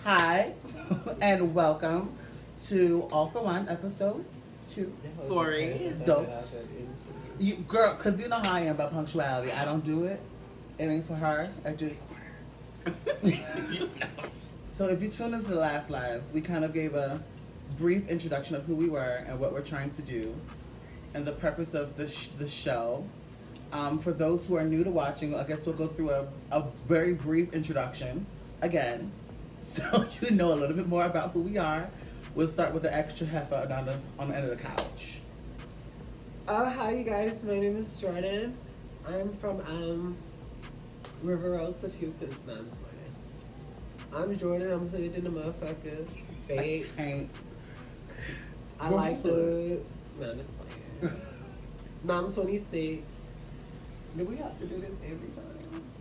Hi, and welcome to All4One episode 2. Sorry. Dope. You, girl, because you know how I am about punctuality. I don't do it. It ain't for her. I just. So if you tuned into the last live, we kind of gave a brief introduction of who we were and what we're trying to do and the purpose of the show. For those who are new to watching, I guess we'll go through a very brief introduction again, so you know a little bit more about who we are. We'll start with the extra heifer on the end of the couch. Hi you guys, my name is Jordan. I'm from River Oaks of Houston. No, I'm just playing. I'm Jordan, I'm hood in the motherfucker. Fake. I like hoods. No, I'm just playing. No, I'm 26. Do we have to do this every time?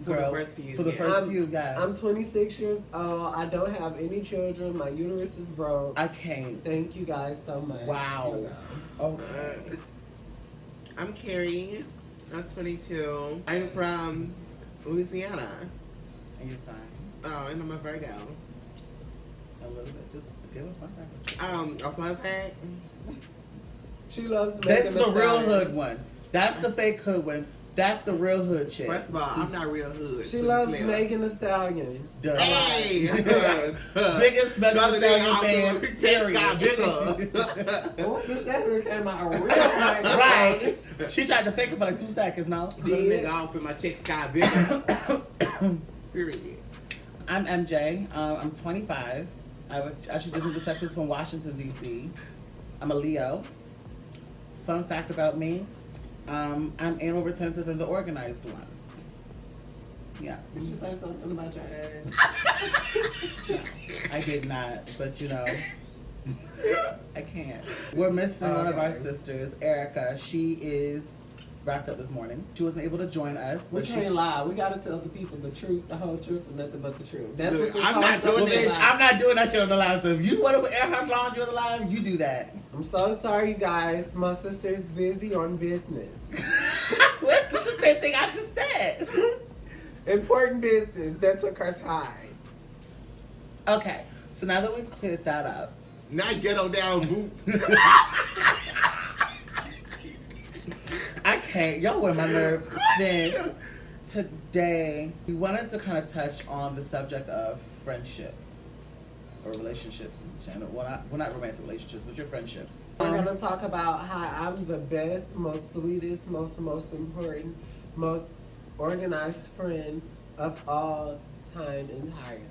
Girl, for the first few guys. I'm 26 years old. I don't have any children. My uterus is broke. I can't. Thank you guys so much. Wow. Okay. I'm Carrie. I'm 22. I'm from Louisiana. And your sign? Oh, and I'm a Virgo. A little bit. Just give a fun fact. A fun fact. She loves That's making the real sounds. hood one. That's the fake hood one. That's the real hood chick. First of all, I'm not real hood. She loves Megan Thee Stallion. Duh. Hey! Biggest Megan Thee Stallion fan. Chest got bigger. Oh, bitch, that hood came out real high. Right. She tried to fake it for like 2 seconds now. Little nigga off and my chest got bigger. Period. I'm MJ. I'm 25. I actually just moved to Texas from Washington, D.C. I'm a Leo. Fun fact about me. I'm anal retentive and the organized one. Yeah. Did you say something about your ass? I did not, but you know, I can't. We're missing one of our sisters, Erica. She is wrapped up this morning. She wasn't able to join us. We But can't lie. We gotta tell the people the truth, the whole truth, and nothing but the truth. That's Look, what I'm not doing this. I'm not doing that shit on the live. So if you want to air her laundry on the live, you do that. I'm so sorry, you guys. My sister's busy on business. It's the same thing I just said. Important business. That took her time. Okay, so now that we've cleared that up, Not ghetto down boots. I can't. Y'all wear my nerve. Then today we wanted to kind of touch on the subject of friendships or relationships in general. Well, not romantic relationships, but your friendships. We're gonna talk about how I'm the best, most sweetest, most important, most organized friend of all time entirely,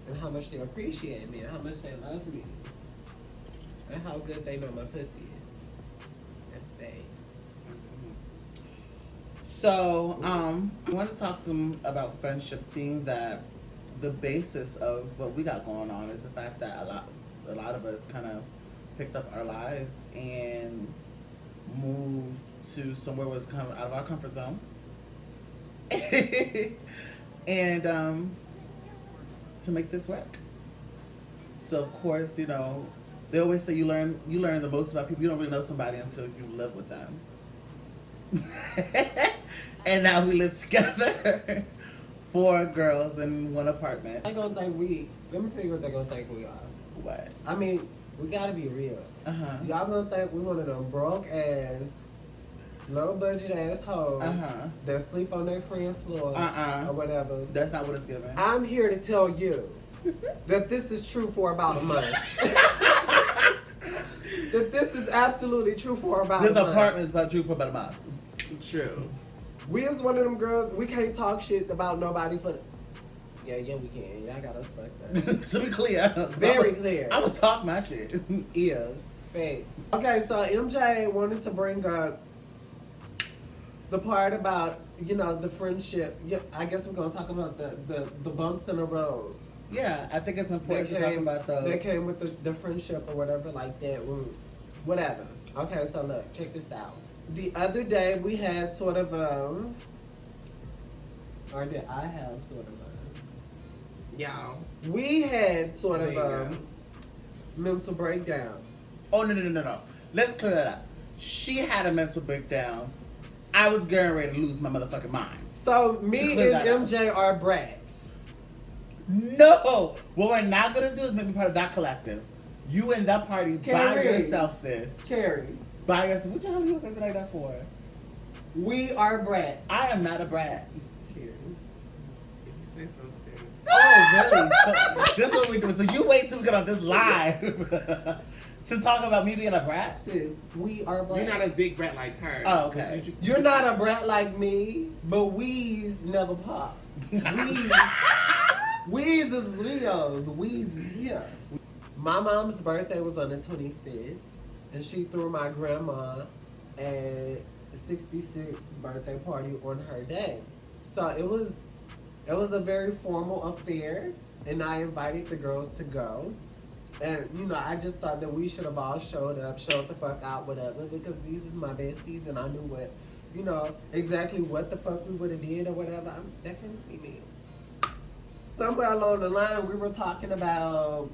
and how much they appreciate me, and how much they love me, and how good they know my pussy is. That's big. So, I want to talk some about friendship, seeing that the basis of what we got going on is the fact that a lot of us kind of picked up our lives and moved to somewhere where it's kind of out of our comfort zone. And to make this work. So of course, you know, they always say you learn the most about people. You don't really know somebody until you live with them. And now we live together. 4 girls in one apartment. They gonna think let me tell you what they gonna think we are. What? I mean, we gotta be real. Uh-huh. Y'all gonna think we one of them broke ass, low budget ass hoes that sleep on their friend floor or whatever. That's not what it's giving. I'm here to tell you that this is true for about a month. That this is absolutely true for about This a month. apartment is about true for about a month. True. We is one of them girls, we can't talk shit about nobody for the... Yeah, we can. Y'all got us fucked up. To be clear. Very clear. I'm gonna talk my shit. Is. Facts. Okay, so MJ wanted to bring up the part about, you know, the friendship. Yeah, I guess we're gonna talk about the bumps in the road. Yeah, I think it's important to talk about those. That came with the friendship or whatever like that. Whatever. Okay, so look, check this out. The other day we had sort of or did I have sort of Y'all. we had sort of There you mental breakdown. Oh, no. Let's clear that up. She had a mental breakdown. I was getting ready to lose my motherfucking mind. So me clear and that up. MJ are brats. No! What we're not gonna do is make me part of that collective. You and that party by Carrie. yourself, sis. Carrie, By yourself. What the hell are you looking like that for? we are brats. I am not a brat. Carrie. If you say so, sis. Oh, really? So, this is what we do. So you wait till we get on this live to talk about me being a brat? Sis, we are brats. You're not a big brat like her. Oh, okay. You're not a brat like me, but Weeze never pop. Weeze is Leo's. Weeze is here. My mom's birthday was on the 25th, and she threw my grandma a 66 birthday party on her day. So it was a very formal affair, and I invited the girls to go. And, you know, I just thought that we should have all showed the fuck out, whatever, because these is my besties, and I knew what, you know, exactly what the fuck we would have did or whatever. That couldn't be me. Somewhere along the line, we were talking about,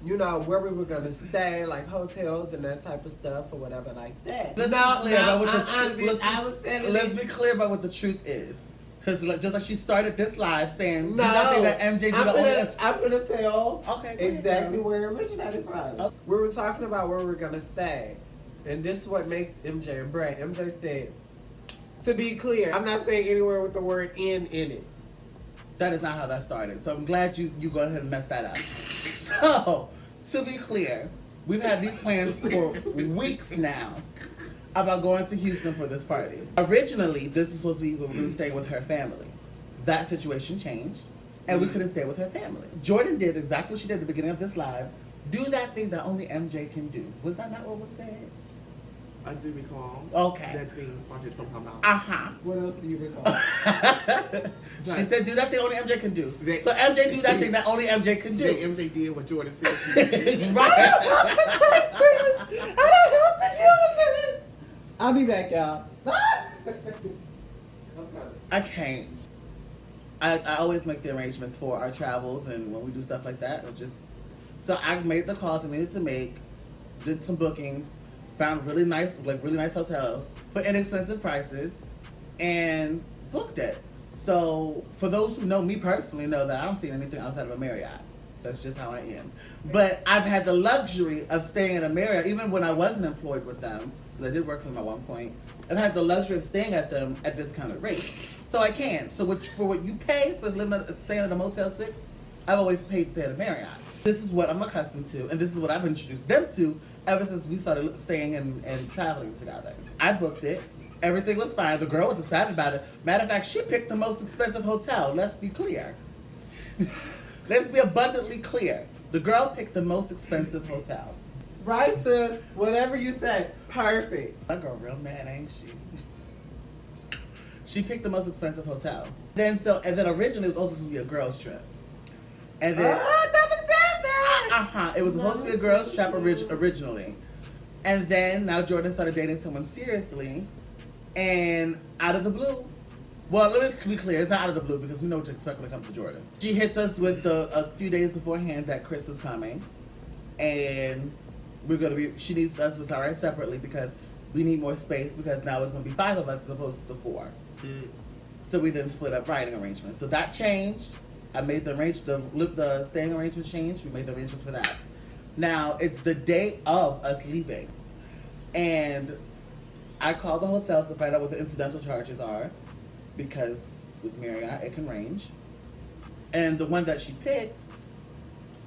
you know, where we were gonna stay, like hotels and that type of stuff or whatever like that. Let's be clear about what the truth. I was telling Let's you. be clear about what the truth is. Because just like she started this live saying, No, do not think that MJ did I'm the only. finna tell Okay, go ahead, exactly girl. where it originated from. Okay. We were talking about where we're gonna stay, and this is what makes MJ a brat. MJ said, to be clear, I'm not saying anywhere with the word in it. That is not how that started. So I'm glad you go ahead and mess that up. So, to be clear, we've had these plans for weeks now about going to Houston for this party. Originally, this was supposed to be when we were staying with her family. That situation changed, and we couldn't stay with her family. Jordan did exactly what she did at the beginning of this live. Do that thing that only MJ can do. Was that not what was said? I do recall. Okay. That being farted from her mouth. Uh-huh. What else do you recall? She said, do that thing only MJ can do. They- So MJ do that thing that only MJ can do. Then MJ did what Jordan said she did. Right. I don't have to deal with this. I'll be back, y'all. I can't. I always make the arrangements for our travels and when we do stuff like that. So I made the calls I needed to make, did some bookings, found really nice hotels for inexpensive prices, and booked it. So for those who know me personally know that I don't see anything outside of a Marriott. That's just how I am. But I've had the luxury of staying at a Marriott, even when I wasn't employed with them, because I did work for them at one point. I've had the luxury of staying at them at discounted rates. So I can. So for what you pay for staying at a Motel 6, I've always paid to stay at a Marriott. This is what I'm accustomed to, and this is what I've introduced them to ever since we started staying and traveling together. I booked it. Everything was fine. The girl was excited about it. Matter of fact, she picked the most expensive hotel. Let's be clear. Let's be abundantly clear. The girl picked the most expensive hotel. Right, sis? Whatever you say, perfect. That girl real mad, ain't she? She picked the most expensive hotel. And then originally it was also supposed to be a girls trip. And then I never said that. it was supposed to be a girls trip originally. And then now Jordan started dating someone seriously, and out of the blue. Well, let's be clear, it's not out of the blue because we know what to expect when it comes to Jordan. She hits us with a few days beforehand that Chris is coming, and she needs us to start separately because we need more space because now it's going to be 5 of us as opposed to the 4. So we then split up riding arrangements. So that changed. I made the staying arrangement change. We made the arrangements for that. Now it's the day of us leaving, and I called the hotels to find out what the incidental charges are, because with Marriott it can range. And the one that she picked,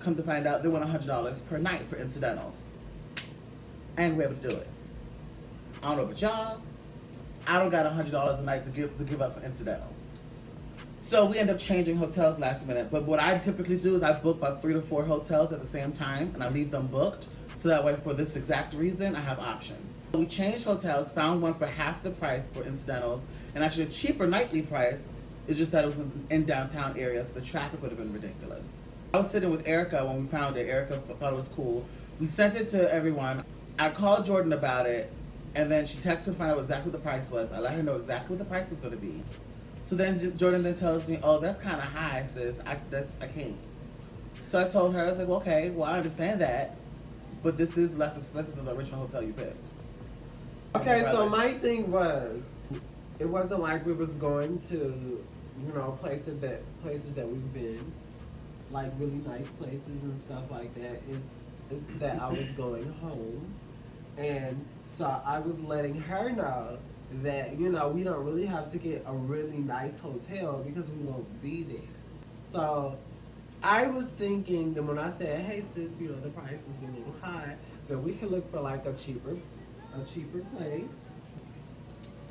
come to find out, they want $100 per night for incidentals, and we're able to do it. I don't know about y'all. I don't got $100 a night to give up for incidentals. So we end up changing hotels last minute. But what I typically do is I book about 3 to 4 hotels at the same time, and I leave them booked. So that way, for this exact reason, I have options. We changed hotels, found one for half the price for incidentals, and actually a cheaper nightly price. It's just that it was in downtown areas, so the traffic would have been ridiculous. I was sitting with Erica when we found it. Erica thought it was cool. We sent it to everyone. I called Jordan about it, and then she texted me to find out exactly what the price was. I let her know exactly what the price was going to be. So then Jordan then tells me, oh, that's kind of high, sis. I can't. So I told her, I was like, well, okay, well, I understand that, but this is less expensive than the original hotel you picked. Okay, so my thing was, it wasn't like we was going to, places that we've been. like really nice places and stuff like that is that I was going home. And so I was letting her know that, you know, we don't really have to get a really nice hotel because we won't be there. So I was thinking that when I said, hey sis, you know, the price is a little high, that we could look for like a cheaper place.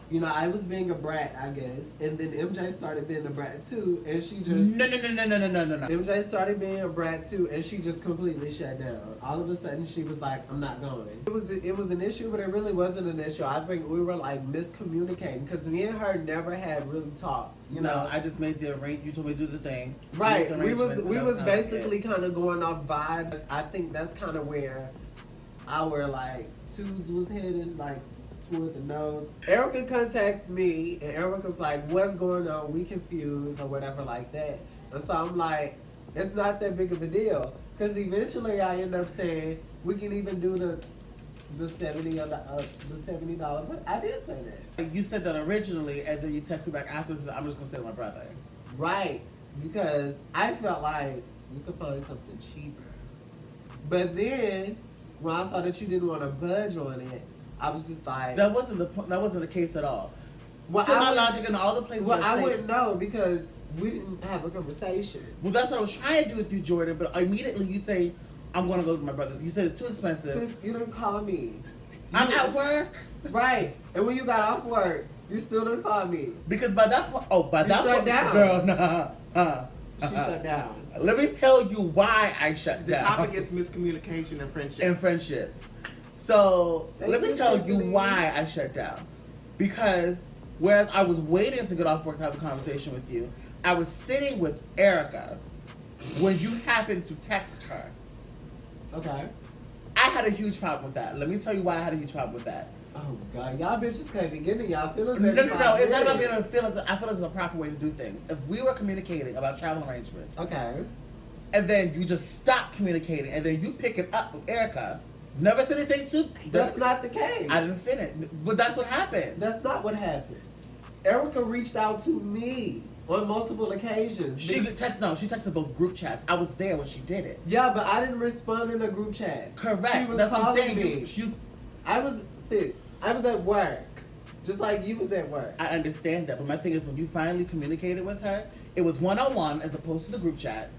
You know, I was being a brat, I guess, and then MJ started being a brat too, and she just No. MJ started being a brat too, and she just completely shut down. All of a sudden, she was like, "I'm not going." It was an issue, but it really wasn't an issue. I think we were like miscommunicating because me and her never had really talked. You know, No, I just made the arrange. You told me to do the thing. right? Make We was arrangements, and basically kind of going off vibes. I think that's kind of where our like tubes was heading, like toward the nose. Erica contacts me, and Erica's like, "What's going on? We confused or whatever like that." And so I'm like, "It's not that big of a deal," because eventually I end up saying we can even do the $70 or the $70. But I did say that. You said that originally, and then you texted me back afterwards. And I'm just gonna stay with my brother. Right, because I felt like we could find something cheaper. But then when I saw that you didn't want to budge on it, I was just like, That wasn't the case at all. well, So my would- logic in all the places. well, I stayed- wouldn't know because we didn't have a conversation. Well, that's what I was trying to do with you, Jordan. But immediately you say, "I'm gonna go with my brother." You said it's too expensive. Sis, you didn't call me. I'm You- at work. Right, and when you got off work, you still didn't call me. Because by that point, You shut down. girl, nah. She shut down. Let me tell you why I shut The down. topic is miscommunication and friendship. in friendships. So Thank let me you, tell you Tiffany. why I shut down. Because whereas I was waiting to get off work to have a conversation with you, I was sitting with Erica when you happened to text her. Okay. I had a huge problem with that. Let me tell you why I had a huge problem with that. Oh God, y'all bitches can't be getting y'all feelings. No. every It's 5 not about minutes. being a feeling. I feel like it's a proper way to do things. If we were communicating about travel arrangements, Okay. and then you just stop communicating, and then you pick it up with Erica, never said anything to. That's not the case. I didn't finish, but that's what happened. That's not what happened. Erica reached out to me on multiple occasions. She texted both group chats. I was there when she did it. Yeah, but I didn't respond in a group chat. Correct. She was That's what I'm calling saying. me. I was at work, just like you was at work. I understand that, but my thing is, when you finally communicated with her, it was 1-on-1 as opposed to the group chat,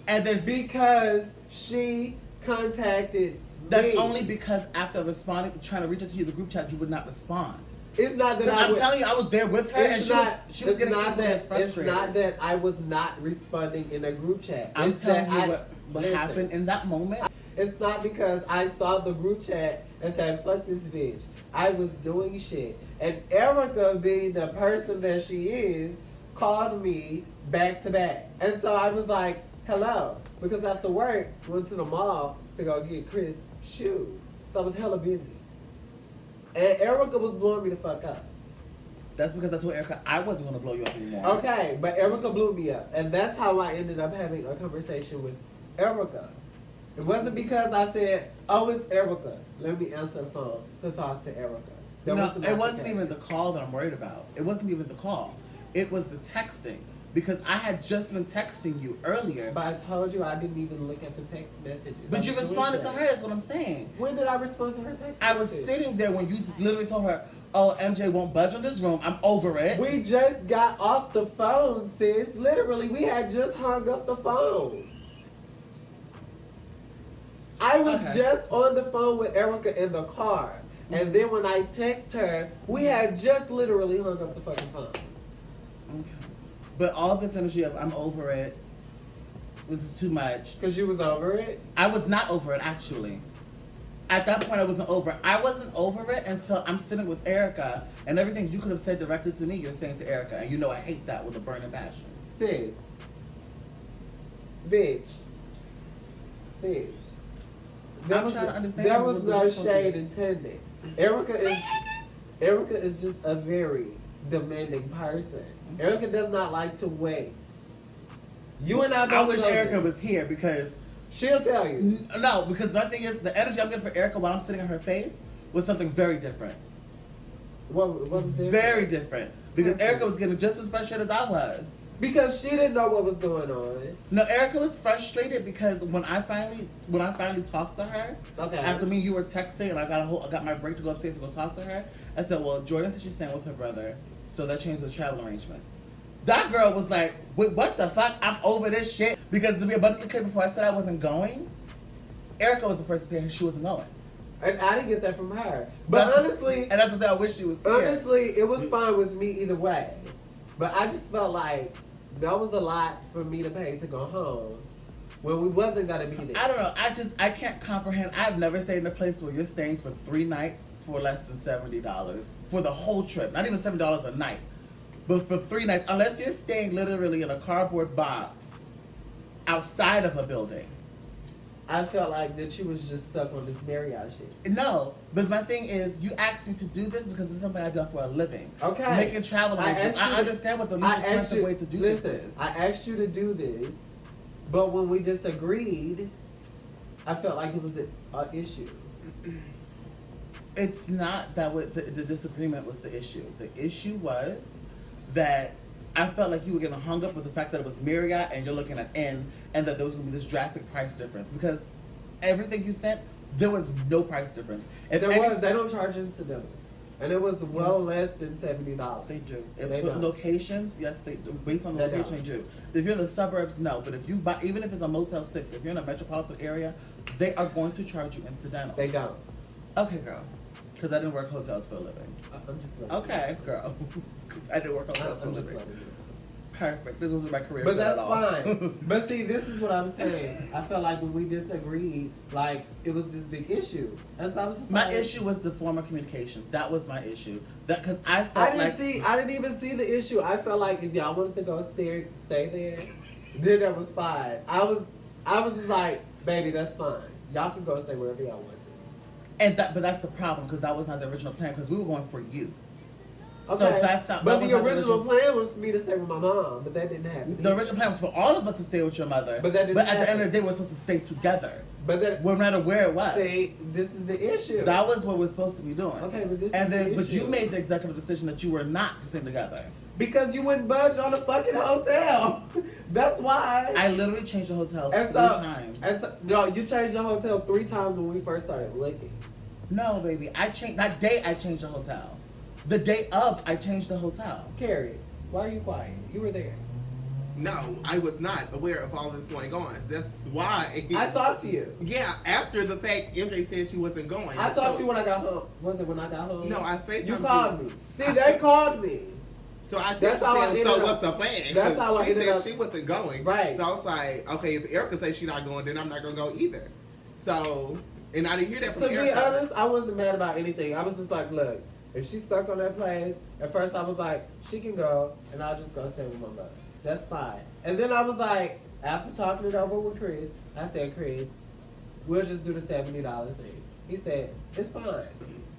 and then Because she contacted that's me. only because after responding, trying to reach out to you in the group chat, you would not respond. It's not that I'm telling you, I was there with her, and It's she was it's getting not equally as that. frustrated. It's not that I was not responding in a group chat. I'm It's telling that you what listen, happened in that moment. It's not because I saw the group chat and said, fuck this bitch. I was doing shit. And Erica, being the person that she is, called me back to back. And so I was like, hello. Because after work, went to the mall to go get Chris shoes. So I was hella busy. And Erica was blowing me the fuck up. That's because that's what Erica. I wasn't gonna blow you up anymore. Okay, but Erica blew me up. And that's how I ended up having a conversation with Erica. It wasn't because I said, oh, it's Erica. Let me answer the phone to talk to Erica. That No, was not it the wasn't case. even the call that I'm worried about. It wasn't even the call. It was the texting. Because I had just been texting you earlier. But I told you I didn't even look at the text messages. But I you was doing responded to that. her, that's what I'm saying. When did I respond to her text I was message? sitting there when you literally told her, oh, MJ won't budge on this room. I'm over it. We just got off the phone, sis. Literally, we had just hung up the phone. I was Okay. just on the phone with Erica in the car. And then when I text her, we had just literally hung up the fucking phone. Okay. But all this energy of I'm over it, this is too much. Because you was over it? I was not over it, actually. At that point, I wasn't over it. I wasn't over it until I'm sitting with Erica, and everything you could have said directly to me, you're saying to Erica. And you know I hate that with a burning passion. Sis. Bitch. Sis. I'm trying to understand There was what the no difference shade is. intended. Erica is just a very demanding person. Erica does not like to wait. You and I both I wish know Erica this. was here because She'll tell you. no, because the thing is, the energy I'm getting for Erica while I'm sitting in her face was something very different. What was there? Very different. Because Okay. Erica was getting just as frustrated as I was. Because she didn't know what was going on. No, Erica was frustrated because when I finally talked to her, Okay. after me and you were texting and I got my break to go upstairs to go talk to her, I said, well, Jordan said she's staying with her brother, so that changed the travel arrangements. That girl was like, wait, what the fuck? I'm over this shit. Because to be abundantly clear, before I said I wasn't going, Erica was the first to say she wasn't going. And I didn't get that from her. But honestly, and that's what I said, I wish she was here. Honestly, it was fine with me either way. But I just felt like that was a lot for me to pay to go home when we wasn't gonna be there. I don't know. I can't comprehend. I've never stayed in a place where you're staying for 3 nights for less than $70 for the whole trip. Not even $7 a night, but for 3 nights, unless you're staying literally in a cardboard box outside of a building. I felt like that you was just stuck on this Marriott shit. No, but my thing is, you asked me to do this because it's something I've done for a living. Okay. Making travel arrangements. I understand what the least expensive way to do this is. I asked you to do this, but when we disagreed, I felt like it was an issue. It's not that the disagreement was the issue. The issue was that I felt like you were getting hung up with the fact that it was Marriott and you're looking at Inn and that there was going to be this drastic price difference because everything you sent, there was no price difference. They don't charge incidentals. And it was less than $70. They do. They For don't. locations, yes, they do. Based on the location, they do. If you're in the suburbs, no. But if you buy, even if it's a Motel 6, if you're in a metropolitan area, they are going to charge you incidental. They don't. Okay, girl. Because I didn't work hotels for a living. I'm just letting Okay, girl. I didn't work hotels for a I'm just living. letting you. Perfect. This wasn't my career. But that's at all. fine. But see, this is what I'm saying. I felt like when we disagreed, like it was this big issue, and so I was just My like, issue was the form of communication. That was my issue. That because I felt I didn't even see the issue. I felt like if y'all wanted to go stay there, then that was fine. I was just like, baby, that's fine. Y'all can go stay wherever y'all want to. but that's the problem because that was not the original plan because we were going for you. Okay. So that's not. But that the was not original plan was for me to stay with my mom, but that didn't happen. The original plan was for all of us to stay with your mother. But that didn't at the end happen. of the day, we're supposed to stay together. But that, no matter where it was. see, this is the issue. That was what we're supposed to be doing. Okay, but this and is then, the but you issue. made the executive decision that you were not staying together. Because you wouldn't budge on the fucking hotel. That's why. I literally changed the hotel And 3 so, times. no, you changed the hotel 3 times when we first started looking. No, baby, I changed that day. I changed the hotel. The day of, I changed the hotel. Carrie, why are you quiet? You were there. No, I was not aware of all this going on. That's why. I talked to you. Yeah, after the fact, MJ said she wasn't going. I talked to you when I got home. Was it when I got home? No, I FaceTimed you called me. See, they called me. So I That's texted how I him, ended so up- what's the plan? that's how I she ended said up- she wasn't going. Right. So I was like, okay, if Erica says she's not going, then I'm not going to go either. So, and I didn't hear that from To be Erica. honest, I wasn't mad about anything. I was just like, look, if she's stuck on that place, at first I was like, she can go, and I'll just go stay with my mother. That's fine. And then I was like, after talking it over with Chris, I said, Chris, we'll just do the $70 thing. He said, it's fine.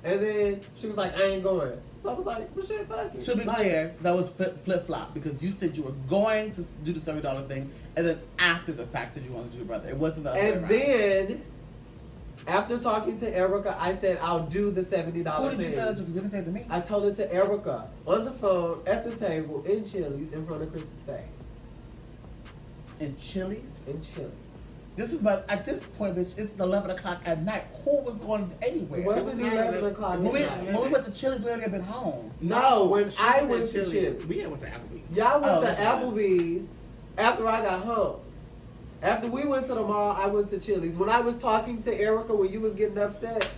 And then she was like, I ain't going. So I was like, well, shit, fuck it. To be clear, that was flip-flop because you said you were going to do the $70 thing and then after the fact that you wanted to do your brother. It wasn't the other way And around. then, after talking to Erica, I said, I'll do the $70 Who did thing. you say that to? Because you didn't say it to me. I told it to Erica on the phone at the table in Chili's in front of Chris's face. In Chili's? In Chili's. This is about, at this point, bitch, it's 11 o'clock at night. Who was going anywhere? It wasn't 11 o'clock When at night. when we went to Chili's, we already had been home. No, when She I said went to Chili. Chili's. We went to Applebee's. Y'all went Oh, to that's right. Applebee's after I got home. After we went to the mall, I went to Chili's. When I was talking to Erica when you was getting upset,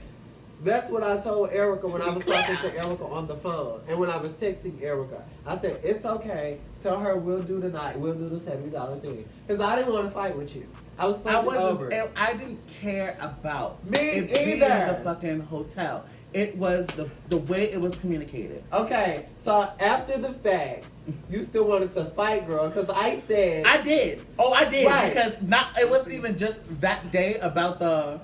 that's what I told Erica when I was talking to Erica on the phone. And when I was texting Erica, I said, it's okay. Tell her we'll do the night. We'll do the $70 thing. Because I didn't want to fight with you. I was I fighting wasn't. over it. I didn't care about Me it being either. the fucking hotel. It was the way it was communicated. Okay, so after the fact, you still wanted to fight, girl, because I said... I did. Oh, I did Right. because it wasn't even just that day about the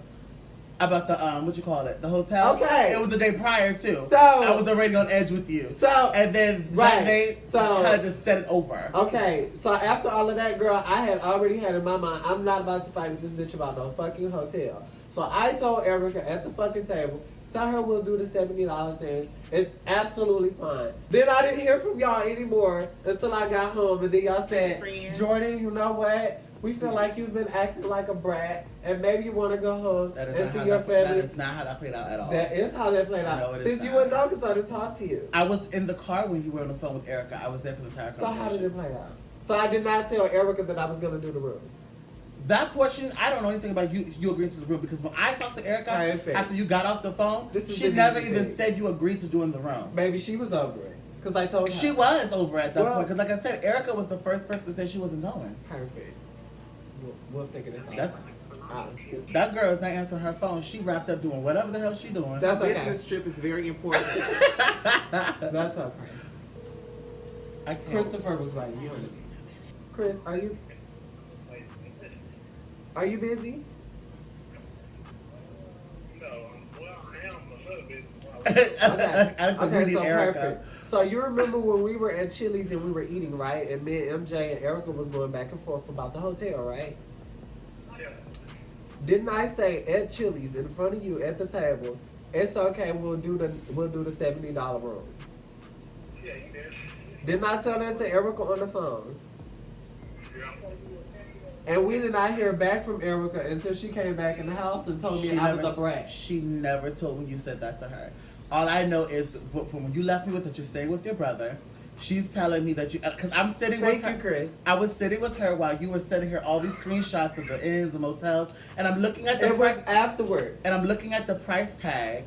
what you call it, the hotel. Okay. It was the day prior too. So- I was already on edge with you. So, and then right. that day So- kind of just set it over. Okay, so after all of that, girl, I had already had in my mind, I'm not about to fight with this bitch about no fucking hotel. So I told Erica at the fucking table, Tell her we'll do the $70 thing. It's absolutely fine. Then I didn't hear from y'all anymore until I got home. And then y'all said, Friend. Jordan, you know what? We feel like you've been acting like a brat, and maybe you want to go home and see your family. That is not how that played out at all. That is how that played out. No, it is Since you not. wouldn't know, because I didn't talk to you. I was in the car when you were on the phone with Erica. I was there for the entire So conversation. how did it play out? So I did not tell Erica that I was going to do the room. That portion, I don't know anything about you agreeing to the room, because when I talked to Erica Perfect. after you got off the phone, This is she the never easy even thing. said you agreed to doing the room. Baby, she was over it. Because I told her. She was over at that Well- point, because like I said, Erica was the first person to say she wasn't going. Perfect. We'll figure this out. That's, that girl is not answering her phone. She wrapped up doing whatever the hell she doing. That's A okay. business trip is very important. That's okay. I can't. Christopher was right. You heard me. Chris, are you busy? No, well, I am a little bit. Okay. I said, we Okay, need so Erica. perfect. So you remember when we were at Chili's and we were eating, right? And me and MJ and Erica was going back and forth about the hotel, right? Yeah. Didn't I say at Chili's in front of you at the table, it's okay, we'll do the $70 room. Yeah, you did. Didn't I tell that to Erica on the phone? Yeah. And we did not hear back from Erica until she came back in the house and told me I was a brat. She never told me you said that to her. All I know is from when you left me with that you're staying with your brother. She's telling me that you, because I'm sitting Thank with her. you, Chris. I was sitting with her while you were sending her all these screenshots of the inns, the motels, and I'm looking at the It was price, afterwards. and I'm looking at the price tag,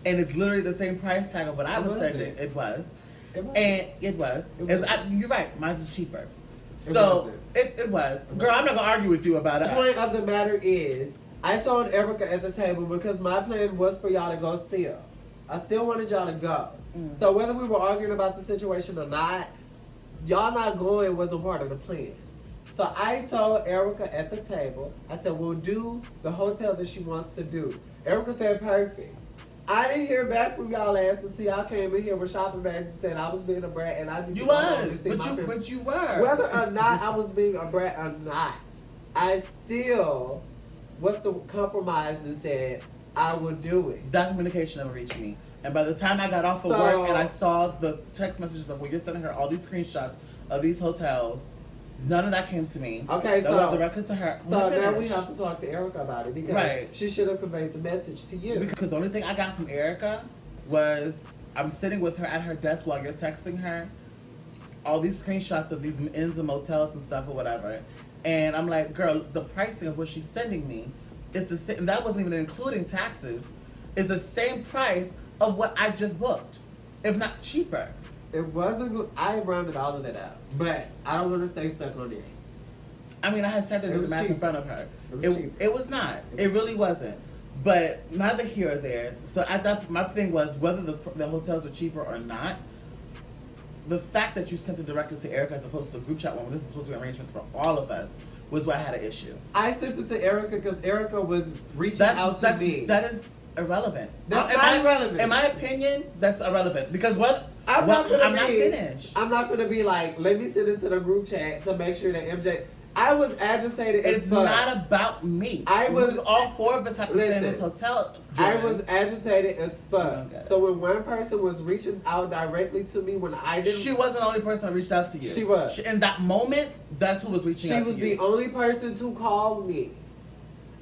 and it's literally the same price tag of what I It was wasn't. sending. It was. It was. And it was. It It's- wasn't. you're right. Mine was cheaper. It So wasn't. it was. Girl, I'm not gonna argue with you about The it. point of the matter is, I told Erica at the table because my plan was for y'all to go still. I still wanted y'all to go. Mm. So whether we were arguing about the situation or not, y'all not going wasn't part of the plan. So I told Erica at the table, I said, we'll do the hotel that she wants to do. Erica said, perfect. I didn't hear back from y'all asses until y'all came in here with shopping bags and said I was being a brat and I didn't You go home to was, see my but friends. you were. Whether or not I was being a brat or not, I still was the compromise and said I would do it. That communication never reached me. And by the time I got off of So- work and I saw the text messages of where you're sending her all these screenshots of these hotels, none of that came to me. Okay, that so- went directly to her. So now we Finish. have to talk to Erica about it because Right. she should have conveyed the message to you. Because the only thing I got from Erica was I'm sitting with her at her desk while you're texting her all these screenshots of these inns and motels and stuff or whatever. And I'm like, girl, the pricing of what she's sending me is the same, and that wasn't even including taxes, is the same price of what I just booked, if not cheaper. It wasn't good. I rounded all of that out, but I don't want to stay stuck on it. I mean, I had said to It do the was math in cheap. front of her. It was cheap. It was not. It really wasn't. But neither here or there. So I thought my thing was whether the hotels were cheaper or not. The fact that you sent it directly to Erica as opposed to the group chat one, when this is supposed to be arrangements for all of us, was where I had an issue. I sent it to Erica because Erica was reaching out to me. That is irrelevant. That's In not my- irrelevant. In my opinion, that's irrelevant because what I'm not gonna I'm not be. finished. I'm not gonna be like, let me send it to the group chat to make sure that MJ. I was agitated as It's fuck. not about me. I was- all four of us have to stay in this Listen, hotel. I Jordan. was agitated as fuck. Okay. So when one person was reaching out directly to me when I didn't, She wasn't the only person that reached out to you. She was. In that moment, that's who was reaching she out was to the you. only person to call me.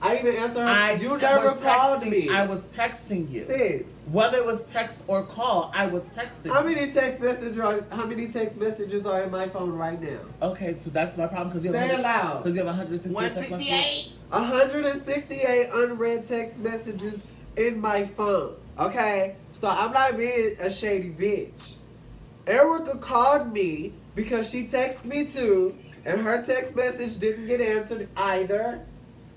I even answered her. I You was never called texting- me. I was texting you. Sis, Whether it was text or call, I was texting how you. many text messages are in my phone right now? Okay, so that's my problem because you Say have it loud. Because you have 168 text messages. 168 unread text messages in my phone. Okay? So I'm not being a shady bitch. Erica called me because she texted me too, and her text message didn't get answered either.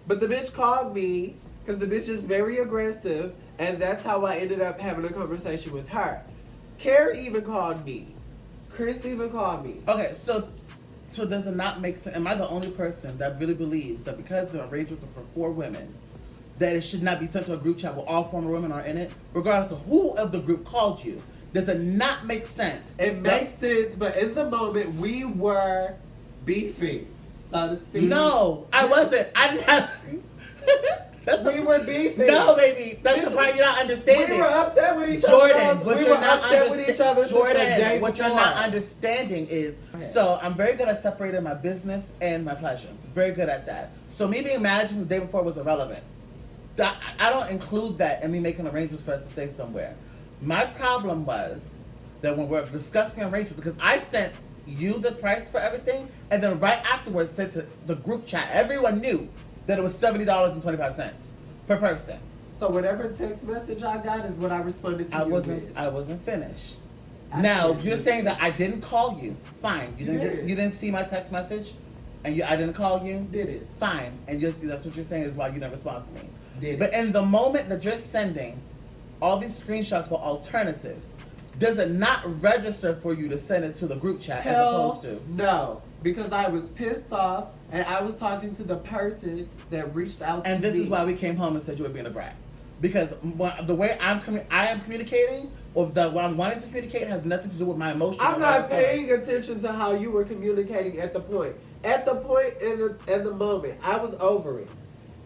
But the bitch called me because the bitch is very aggressive, and that's how I ended up having a conversation with her. Carrie even called me. Chris even called me. Okay, so does it not make sense? Am I the only person that really believes that because the arrangements are for 4 women, that it should not be sent to a group chat where all 4 women are in it, regardless of who of the group called you? Does it not make sense? It makes sense, but in the moment we were beefing, so to speak. No, I wasn't. I didn't have. That's the We were beefing. No, baby, that's Bitch, the part you're not understanding. We were upset with each Jordan, other. what We you're were not upset with each other since the day Jordan, what you're before. not understanding is, so I'm very good at separating my business and my pleasure. Very good at that. So me being mad at you the day before was irrelevant. I don't include that in me making arrangements for us to stay somewhere. My problem was that when we're discussing arrangements, because I sent you the price for everything, and then right afterwards sent to the group chat, everyone knew that it was $70.25 per person. So whatever text message I got is what I responded to. I wasn't finished. Now you're saying that I didn't call you. Fine. You didn't see my text message, and I didn't call you. Did it? Fine. And that's what you're saying is why you didn't respond to me. Did But it? in the moment that you're sending all these screenshots for alternatives, does it not register for you to send it to the group chat as opposed to? No, because I was pissed off and I was talking to the person that reached out to me. And this is why we came home and said you were being a brat. Because the way I am communicating, or what I'm wanting to communicate, has nothing to do with my emotions. I'm not paying attention to how you were communicating at the point. At the point in the moment, I was over it.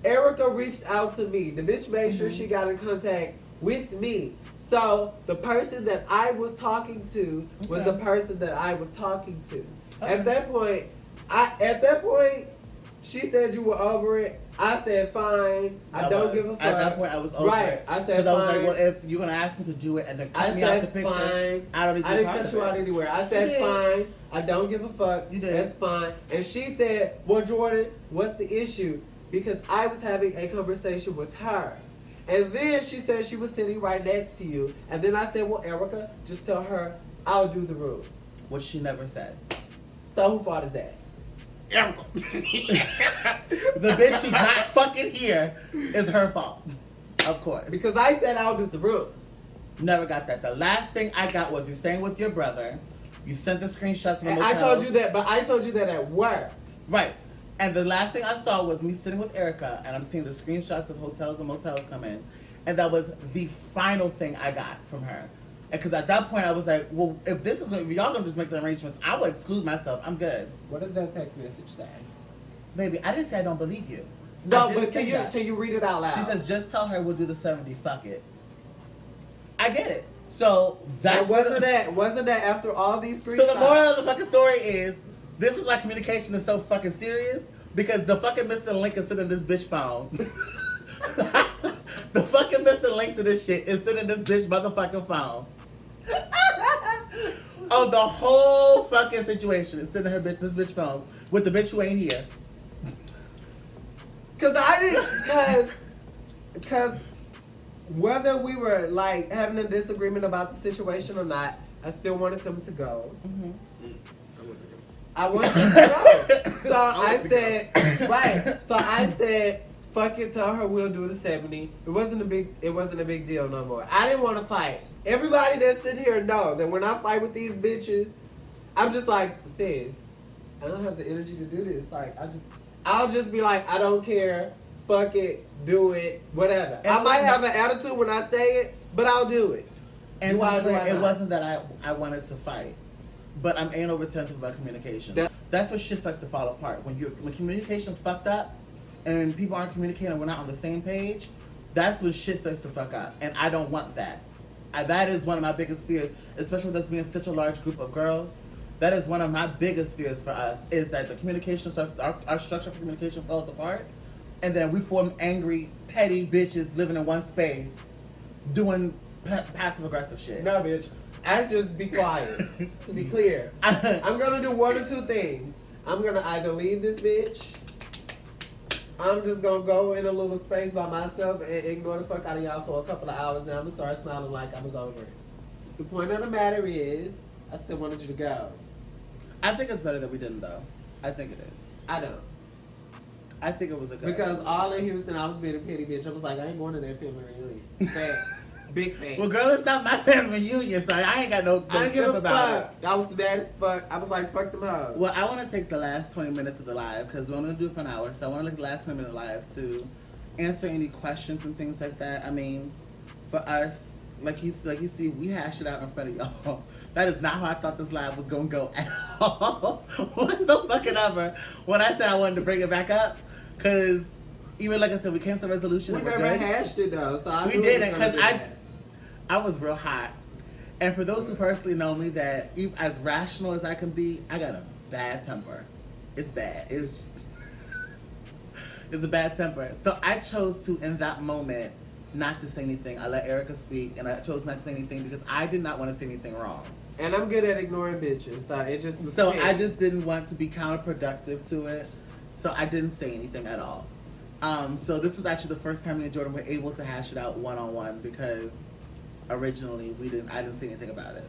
Erica reached out to me. The bitch made sure she got in contact with me. So the person that I was talking to was the person that I was talking to. At that point, she said you were over it. I said fine. I don't give a fuck. At that point, I was over it. I said fine. I was like, well, if you're gonna ask him to do it and then cut me out the picture, fine. I don't need to be I didn't part cut of you it. out anywhere. I said You did. fine. I don't give a fuck. You did. That's fine. And she said, well, Jordan, what's the issue? Because I was having a conversation with her. And then she said she was sitting right next to you. And then I said, well, Erica, just tell her I'll do the room. Which she never said. So who fault is that? Erica. The bitch who's not fucking here is her fault. Of course. Because I said I'll do the room. Never got that. The last thing I got was you staying with your brother. You sent the screenshots from And I told you that, but I told you that at work. Right. And the last thing I saw was me sitting with Erica, and I'm seeing the screenshots of hotels and motels come in. And that was the final thing I got from her. Because at that point, I was like, well, if y'all gonna just make the arrangements, I will exclude myself. I'm good. What does that text message say? Baby, I didn't say I don't believe you. No, I didn't but say that. can you read it out loud? She says, just tell her we'll do the 70, fuck it. I get it. So that And wasn't that after all these screenshots? So the moral of the fucking story is, this is why communication is so fucking serious, because the fucking missing link is sitting in this bitch phone. The fucking missing link to this shit is sitting in this bitch motherfucking phone. Oh, the whole fucking situation is sitting in this bitch phone with the bitch who ain't here. Cause whether we were like having a disagreement about the situation or not, I still wanted them to go. Mm-hmm. I wanted them to go. So I said, right. So I said, fuck it, tell her we'll do the 70. It wasn't a big deal no more. I didn't want to fight. Everybody that's sitting here know that when I fight with these bitches, I'm just like, sis, I don't have the energy to do this. Like, I'll just be like, I don't care. Fuck it, do it, whatever. I might have an attitude when I say it, but I'll do it. And Do I it not? wasn't that I wanted to fight, but I'm anal retentive about communication. That's what shit starts to fall apart. When communication's fucked up, and people aren't communicating, and we're not on the same page, that's when shit starts to fuck up. And I don't want that. That is one of my biggest fears, especially with us being such a large group of girls. That is one of my biggest fears for us, is that the communication starts, our structure for communication falls apart, and then we form angry, petty bitches living in one space, doing passive aggressive shit. No, bitch. I just be quiet. To be clear, I'm gonna do one or two things. I'm gonna either leave this bitch. I'm just gonna go in a little space by myself and ignore the fuck out of y'all for a couple of hours, and I'm gonna start smiling like I was over it. The point of the matter is, I still wanted you to go. I think it's better that we didn't, though. I think it is. I don't. I think it was a good Because all in Houston, I was being a petty bitch. I was like, I ain't going to that family reunion. Facts. Big fan. Well, girl, it's not my family reunion, so I ain't got no I didn't give tip a about fuck. I was mad as fuck. I was like, fuck them hoes. it. Well, I want to take the last 20 minutes of the live, because we're only going to do it for an hour, so I want to look at the last 20 minutes of the live to answer any questions and things like that. I mean, for us, like you see, we hash it out in front of y'all. That is not how I thought this live was going to go at all. Whatsoever. When I said I wanted to bring it back up, because even like I said, we came to a resolution. We and we're never good. hashed it though, so I We knew it didn't, was gonna 'cause be I- bad. I was real hot. And for those who personally know me, that as rational as I can be, I got a bad temper. It's bad. It's a bad temper. So I chose to, in that moment, not to say anything. I let Erica speak, and I chose not to say anything because I did not want to say anything wrong. And I'm good at ignoring bitches, so it just was So petty. I just didn't want to be counterproductive to it. So I didn't say anything at all. So this is actually the first time me and Jordan were able to hash it out one-on-one because originally I didn't say anything about it.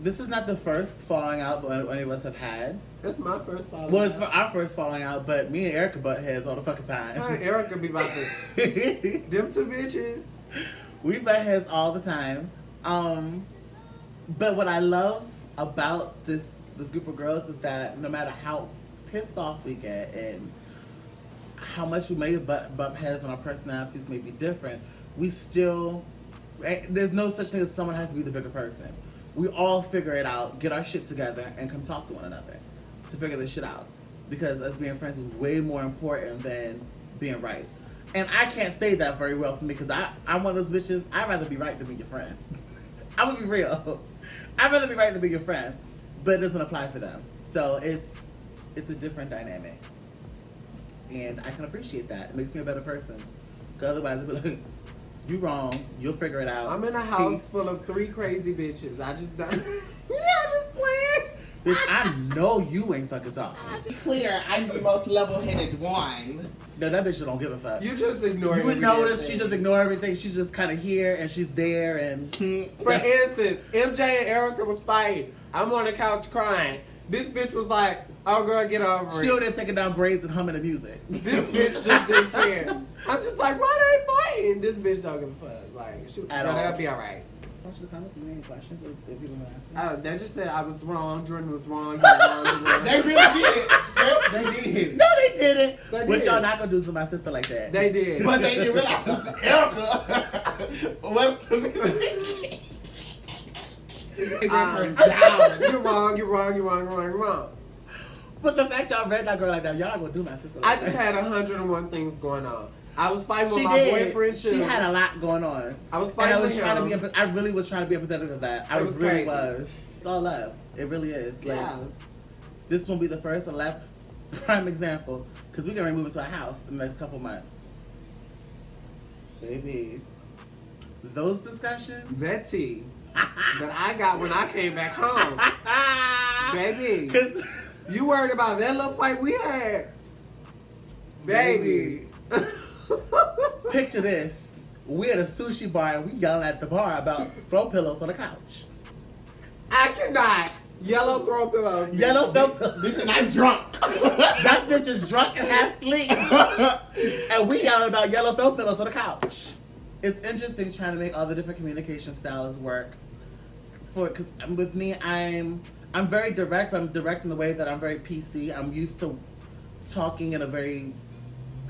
This is not the first falling out that any of us have had. That's my first falling Well, it's out. for our first falling out, but me and Erica butt heads all the fucking Her and time. Erica be about to them two bitches. We butt heads all the time. But what I love about this group of girls is that no matter how pissed off we get and how much we may butt heads and our personalities may be different, we still, there's no such thing as someone has to be the bigger person. We all figure it out, get our shit together, and come talk to one another to figure this shit out. Because us being friends is way more important than being right. And I can't say that very well for me because I'm one of those bitches, I'd rather be right than be your friend. I'm gonna be real. I'd rather be right than be your friend. But it doesn't apply for them. So it's a different dynamic. And I can appreciate that. It makes me a better person. Because otherwise, it'd be like, you wrong. You'll figure it out. I'm in a house Peace. full of 3 crazy bitches. I just don't. Yeah, just playing. Bitch, I know you ain't fucking talking. Clear, I'm the most level-headed one. No, that bitch don't give a fuck. You just ignore. You would every notice damn she thing. just ignore everything. She's just kind of here and she's there and. For instance, MJ and Erica was fighting. I'm on the couch crying. This bitch was like, "Oh girl, get over She it." over there taking down braids and humming the music. This bitch just didn't care. I'm just like, why they fighting? This bitch don't give a fuck. Like, At no, all. that'll be all right. Watch the comments. Any questions that people are asking? Oh, they just said I was wrong. Jordan was wrong. You were wrong. You were wrong. They really did. They did. No, they didn't. They What did. y'all not gonna do to my sister like that? They did. But they didn't realize Erica was the They her down. You're wrong. You're wrong. You're wrong. You're wrong. You're wrong. But the fact y'all read that girl like that, y'all not gonna do my sister I like just that. had 101 things going on. I was fighting with She my did. boyfriend too. She had a lot going on. I was And fighting I was with trying him. to be. I really was trying to be empathetic of that. I It was really crazy. was. It's all love. It really is. Like, Yeah. this will be the first and last prime example because we're gonna move into a house in the next couple months. Baby, those discussions. That tea that I got when I came back home. Baby. Cause You worried about that little fight we had? Baby. picture this: we're at a sushi bar and we yelling at the bar about throw pillows on the couch. I cannot. Yellow throw pillows. Yellow throw pillows. Bitch, and I'm drunk. That bitch is drunk and half asleep, and we yelling about yellow throw pillows on the couch. It's interesting trying to make all the different communication styles work. Because with me, I'm very direct. But I'm direct in the way that I'm very PC. I'm used to talking in a very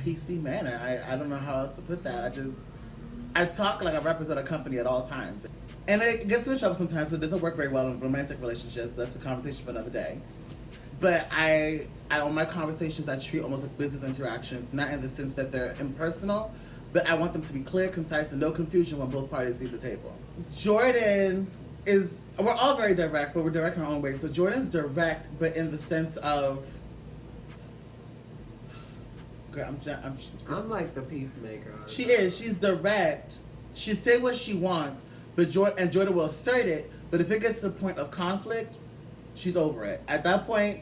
PC manner. I don't know how else to put that. I talk like I represent a company at all times. And it gets me in trouble sometimes, so it doesn't work very well in romantic relationships. That's a conversation for another day. But I on my conversations, I treat almost like business interactions, not in the sense that they're impersonal, but I want them to be clear, concise, and no confusion when both parties leave the table. Jordan we're all very direct, but we're direct in our own way. So Jordan's direct, but in the sense of, girl, I'm like the peacemaker. she is. She's direct. She say what she wants, but Jordan will assert it. But if it gets to the point of conflict, she's over it. At that point,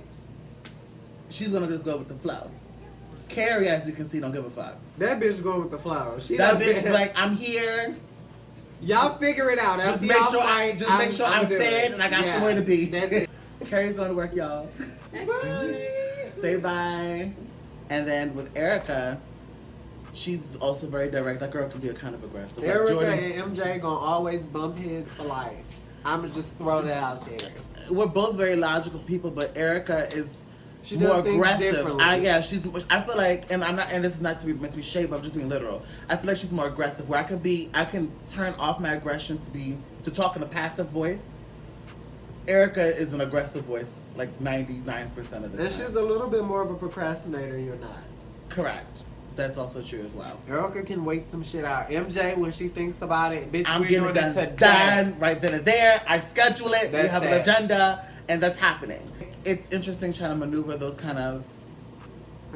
she's gonna just go with the flow. Carrie, as you can see, don't give a fuck. That bitch going with the flowers. She That done bitch is been- like, I'm here. y'all figure it out. Just After make y'all sure fight, I'm doing fed it. and I got Yeah, somewhere to be. That's it. Carrie's going to work, y'all. Say bye. And then with Erica, she's also very direct. That girl can be kind of aggressive. Like Erica Jordan, and MJ gonna always bump heads for life. I'ma just throw that out there. we're both very logical people, but Erica is She more does things aggressive. differently. I feel like, and I'm not, and this is not to be meant to be shade, but I'm just being literal. I feel like she's more aggressive. Where I can turn off my aggression to talk in a passive voice. Erica is an aggressive voice, like 99% of the time. And she's a little bit more of a procrastinator. You're not. Correct. That's also true as well. Erica can wait some shit out. MJ, when she thinks about it, bitch, I'm we're getting doing it it done today. right then and there. I schedule it. We That's have an it. agenda, and that's happening. It's interesting trying to maneuver those kind of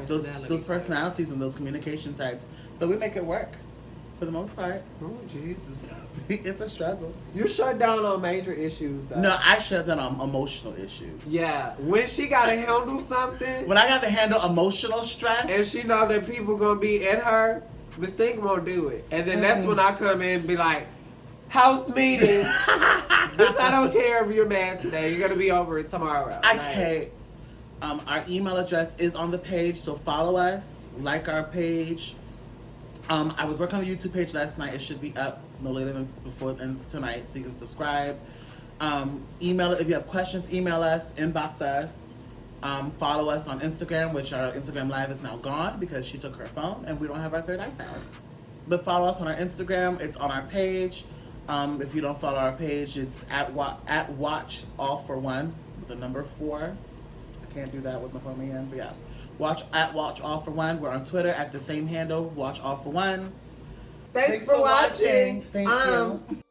those personalities and those communication types, but we make it work for the most part. Oh, Jesus. It's a struggle. You shut down on major issues, though. No, I shut down on emotional issues. Yeah, when she gotta handle something, When I got to handle emotional stress, and she know that people gonna be at her, Miss Thing won't do it. And then that's when I come in and be like, house meeting. Bitch, I don't care if you're mad today. You're gonna be over it tomorrow. I can't. Our email address is on the page, so follow us, like our page. I was working on the YouTube page last night. It should be up no later than before tonight, so you can subscribe. Email if you have questions. Email us, inbox us. Follow us on Instagram, which our Instagram live is now gone because she took her phone and we don't have our third iPad. But follow us on our Instagram. It's on our page. If you don't follow our page, it's at watch All4One with the number 4. I can't do that with my phone again, but yeah. Watch All4One. We're on Twitter at the same handle, Watch All4One. Thanks for watching. Thank you.